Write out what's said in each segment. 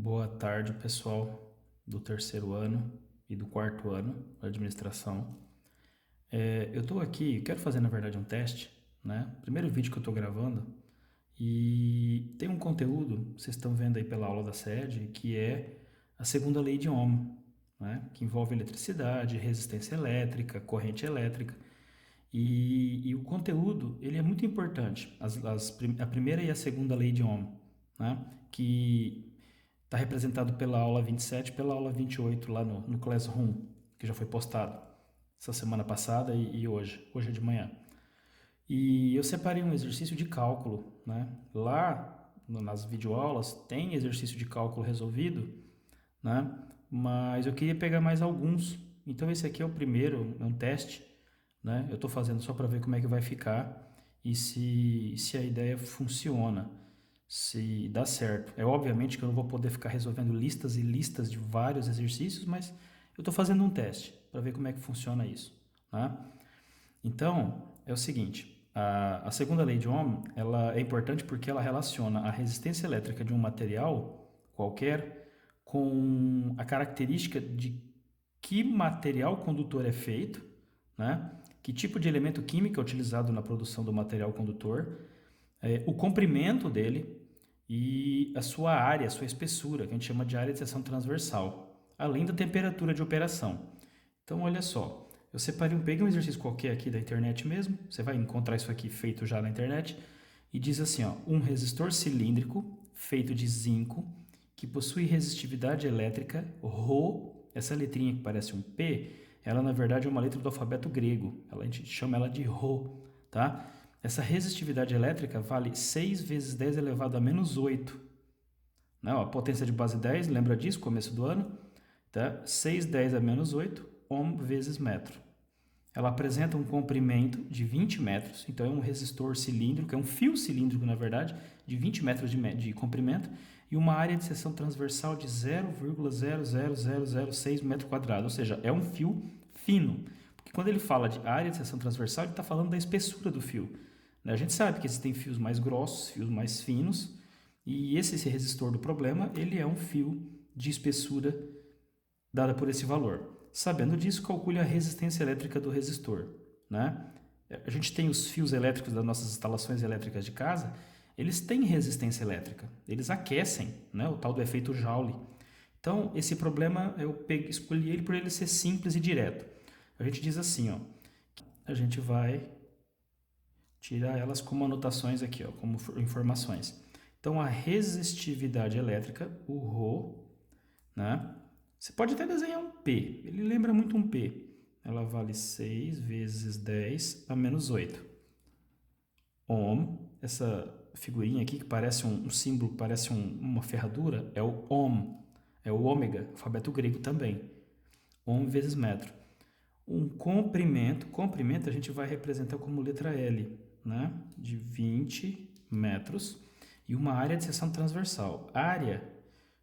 Boa tarde, pessoal do terceiro ano e do quarto ano da administração. Eu estou aqui, quero fazer na verdade um teste, né? Primeiro vídeo que eu estou gravando e tem um conteúdo, vocês estão vendo aí pela aula da sede, que é a segunda lei de Ohm, né? Que envolve eletricidade, resistência elétrica, corrente elétrica. E o conteúdo ele é muito importante, a primeira e a segunda lei de Ohm, né? Que está representado pela aula 27 e pela aula 28 lá no Classroom, que já foi postado essa semana passada e hoje é de manhã. E eu separei um exercício de cálculo, né? Lá nas videoaulas tem exercício de cálculo resolvido, né? Mas eu queria pegar mais alguns. Então esse aqui é o primeiro, é um teste, né? Eu estou fazendo só para ver como é que vai ficar e se a ideia funciona, se dá certo. É obviamente que eu não vou poder ficar resolvendo listas e listas de vários exercícios, mas eu estou fazendo um teste para ver como é que funciona isso, né? Então, é o seguinte, a segunda lei de Ohm, ela é importante porque ela relaciona a resistência elétrica de um material qualquer com a característica de que material condutor é feito, né? Que tipo de elemento químico é utilizado na produção do material condutor, o comprimento dele e a sua área, a sua espessura, que a gente chama de área de seção transversal, além da temperatura de operação. Então, olha só, eu separei peguei um exercício qualquer aqui da internet mesmo, você vai encontrar isso aqui feito já na internet, e diz assim, ó, um resistor cilíndrico feito de zinco que possui resistividade elétrica Rho, essa letrinha que parece um P, ela na verdade é uma letra do alfabeto grego, a gente chama ela de Rho, tá? Essa resistividade elétrica vale 6 vezes 10 elevado a menos 8. Né? Ó, a potência de base 10, lembra disso, começo do ano? Tá? 6, 10 a menos 8, ohm vezes metro. Ela apresenta um comprimento de 20 metros, então é um resistor cilíndrico, é um fio cilíndrico, na verdade, de 20 metros de comprimento, e uma área de seção transversal de 0,00006 metro quadrado, ou seja, é um fio fino. Porque quando ele fala de área de seção transversal, ele está falando da espessura do fio. A gente sabe que existem fios mais grossos, fios mais finos, e esse resistor do problema, ele é um fio de espessura dada por esse valor. Sabendo disso, calcule a resistência elétrica do resistor, né? A gente tem os fios elétricos das nossas instalações elétricas de casa, eles têm resistência elétrica, eles aquecem, né? O tal do efeito Joule. Então, esse problema escolhi ele por ele ser simples e direto. A gente diz assim, ó, a gente vai tirar elas como anotações aqui, ó, como informações. Então, a resistividade elétrica, o Rho, né? Você pode até desenhar um P, ele lembra muito um P. Ela vale 6 vezes 10 a menos 8. Ohm, essa figurinha aqui que parece um símbolo, parece uma ferradura, é o ohm, é o ômega, alfabeto grego também. Ohm vezes metro. Um comprimento a gente vai representar como letra L, né? De 20 metros. E uma área de seção transversal. Área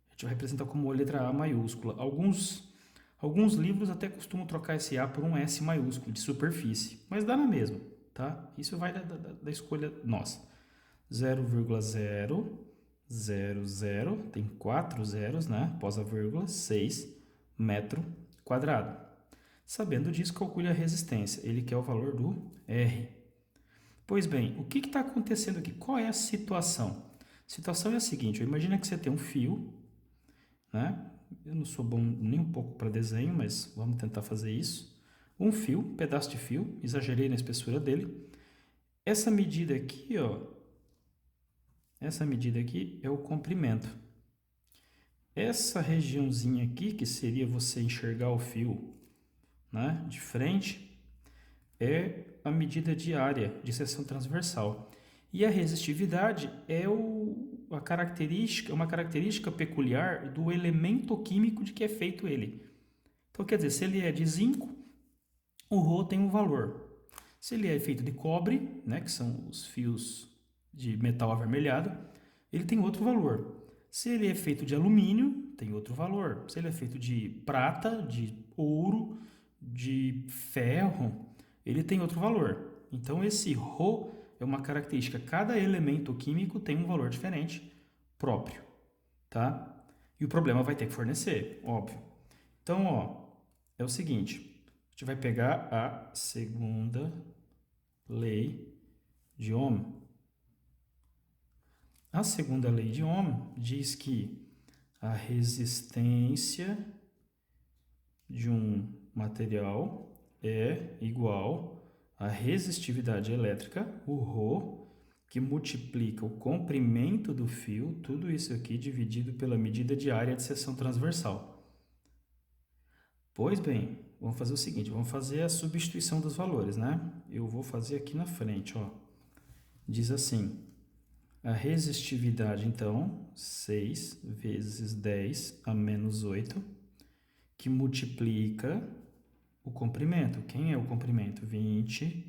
a gente vai representar como letra A maiúscula. Alguns livros até costumam trocar esse A por um S maiúsculo de superfície, mas dá na mesma, tá? Isso vai da escolha nossa. 0,000, tem 4 zeros, né? Após a vírgula, 6 metro quadrado. Sabendo disso, calcule a resistência. Ele quer o valor do R. Pois bem, o que está acontecendo aqui? Qual é a situação? A situação é a seguinte, imagina que você tem um fio, né? Eu não sou bom nem um pouco para desenho, mas vamos tentar fazer isso. Um fio, um pedaço de fio, exagerei na espessura dele. Essa medida aqui, ó, essa medida aqui é o comprimento. Essa regiãozinha aqui, que seria você enxergar o fio, né, de frente, é a medida de área de seção transversal. E a resistividade é uma característica peculiar do elemento químico de que é feito ele. Então, quer dizer, se ele é de zinco, o Rho tem um valor. Se ele é feito de cobre, né, que são os fios de metal avermelhado, ele tem outro valor. Se ele é feito de alumínio, tem outro valor. Se ele é feito de prata, de ouro, de ferro, ele tem outro valor. Então, esse Rho é uma característica. Cada elemento químico tem um valor diferente próprio, tá? E o problema vai ter que fornecer, óbvio. Então, ó, é o seguinte, a gente vai pegar a segunda lei de Ohm. A segunda lei de Ohm diz que a resistência de um material é igual à resistividade elétrica, o ρ, que multiplica o comprimento do fio, tudo isso aqui dividido pela medida de área de seção transversal. Pois bem, vamos fazer o seguinte, vamos fazer a substituição dos valores, né? Eu vou fazer aqui na frente, ó. Diz assim, a resistividade, então, 6 vezes 10 a menos 8, que multiplica o comprimento. Quem é o comprimento? 20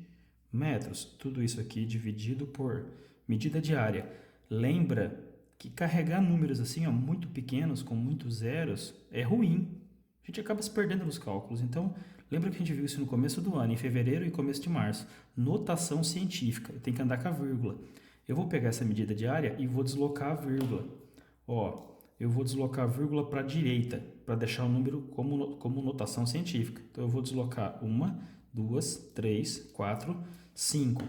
metros. Tudo isso aqui dividido por medida de área. Lembra que carregar números assim, ó, muito pequenos, com muitos zeros, é ruim. A gente acaba se perdendo nos cálculos. Então, lembra que a gente viu isso no começo do ano, em fevereiro e começo de março. Notação científica, tem que andar com a vírgula. Eu vou pegar essa medida de área e vou deslocar a vírgula. Ó, eu vou deslocar a vírgula para a direita, para deixar o número como notação científica. Então, eu vou deslocar 1, 2, 3, 4, 5.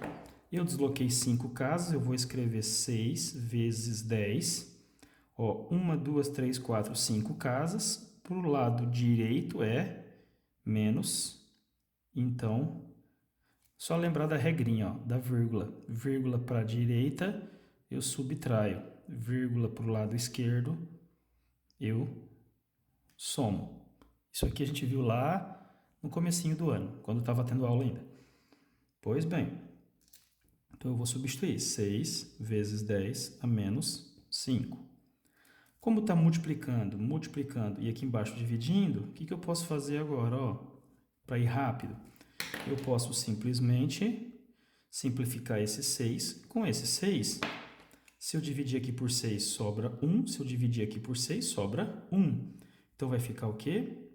Eu desloquei 5 casas, eu vou escrever 6 vezes 10. Ó, 1, 2, 3, 4, 5 casas. Para o lado direito é menos. Então, só lembrar da regrinha, ó, da vírgula. Vírgula para a direita, eu subtraio. Vírgula para o lado esquerdo, eu somo. Isso aqui a gente viu lá no comecinho do ano, quando estava tendo aula ainda. Pois bem, então eu vou substituir 6 vezes 10 a menos 5. Como está multiplicando, e aqui embaixo dividindo, o que eu posso fazer agora, para ir rápido? Eu posso simplesmente simplificar esse 6 com esse 6. Se eu dividir aqui por 6, sobra 1. Se eu dividir aqui por 6, sobra 1. Então, vai ficar o quê?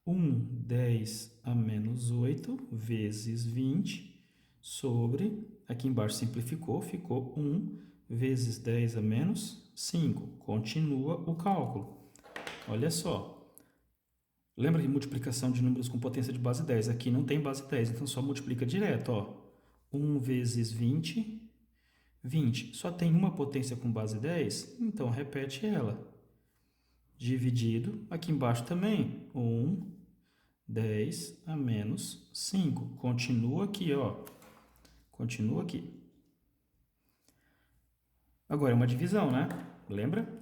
10 a menos 8 vezes 20 sobre, aqui embaixo simplificou, ficou 1 vezes 10 a menos 5. Continua o cálculo. Olha só. Lembra de multiplicação de números com potência de base 10? Aqui não tem base 10, então só multiplica direto, ó. 1 vezes 20, 20. Só tem uma potência com base 10, então repete ela. Dividido, aqui embaixo também, 10 a menos 5. Continua aqui, ó. Continua aqui. Agora é uma divisão, né? Lembra?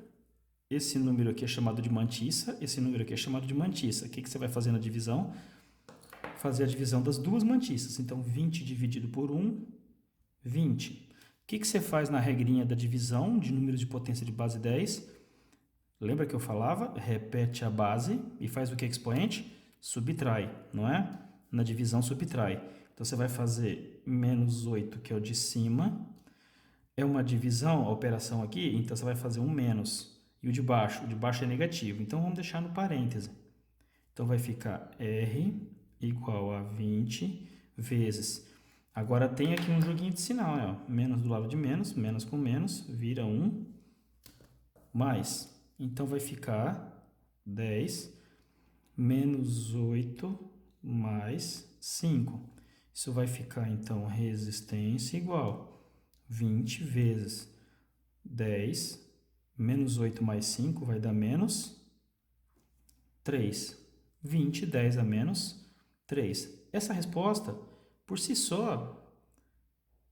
Esse número aqui é chamado de mantiça, esse número aqui é chamado de mantiça. O que você vai fazer na divisão? Fazer a divisão das duas mantiças. Então, 20 dividido por 1, 20. O que você faz na regrinha da divisão de números de potência de base 10? Lembra que eu falava? Repete a base e faz o que expoente? Subtrai, não é? Na divisão, subtrai. Então, você vai fazer menos 8, que é o de cima. É uma divisão, a operação aqui, então você vai fazer um menos. E o de baixo é negativo. Então, vamos deixar no parêntese. Então, vai ficar R igual a 20 vezes. Agora, tem aqui um joguinho de sinal, né? Ó. Menos do lado de menos com menos, vira 1, mais. Então, vai ficar 10 menos 8 mais 5. Isso vai ficar, então, resistência igual 20 vezes 10 menos 8 mais 5 vai dar menos 3. 20, 10 a menos 3. Essa resposta, por si só,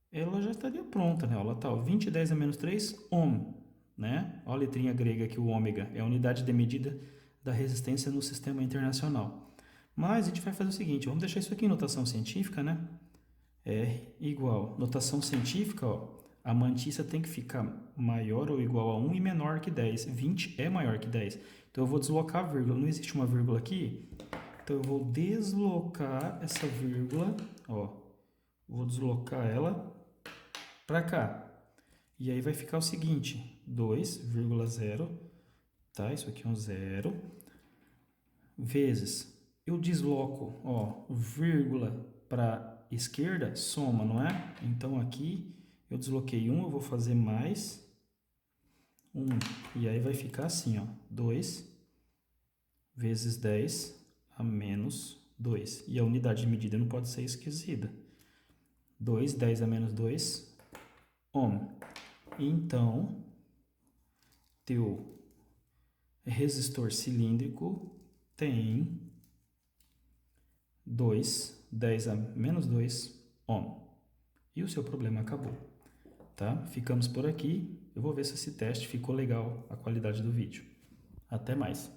ela já estaria pronta, né? Ela tá, 20, 10 a menos 3, ohm, né? Olha a letrinha grega aqui, o ômega, é a unidade de medida da resistência no sistema internacional. Mas a gente vai fazer o seguinte, vamos deixar isso aqui em notação científica, né? R igual, notação científica, ó, a mantiça tem que ficar maior ou igual a 1 e menor que 10. 20 é maior que 10. Então, eu vou deslocar a vírgula. Não existe uma vírgula aqui? Então, eu vou deslocar essa vírgula, ó. Vou deslocar ela para cá. E aí vai ficar o seguinte, 2,0, tá? Isso aqui é um 0, vezes, eu desloco, ó, vírgula para esquerda, soma, não é? Então, aqui eu desloquei 1, eu vou fazer mais 1. E aí vai ficar assim, ó, 2 vezes 10 a menos 2. E a unidade de medida não pode ser esquecida. 2, 10 a menos 2, ohm. Então, teu resistor cilíndrico tem 2, 10 a menos 2 ohm. E o seu problema acabou. Tá? Ficamos por aqui. Eu vou ver se esse teste ficou legal, a qualidade do vídeo. Até mais.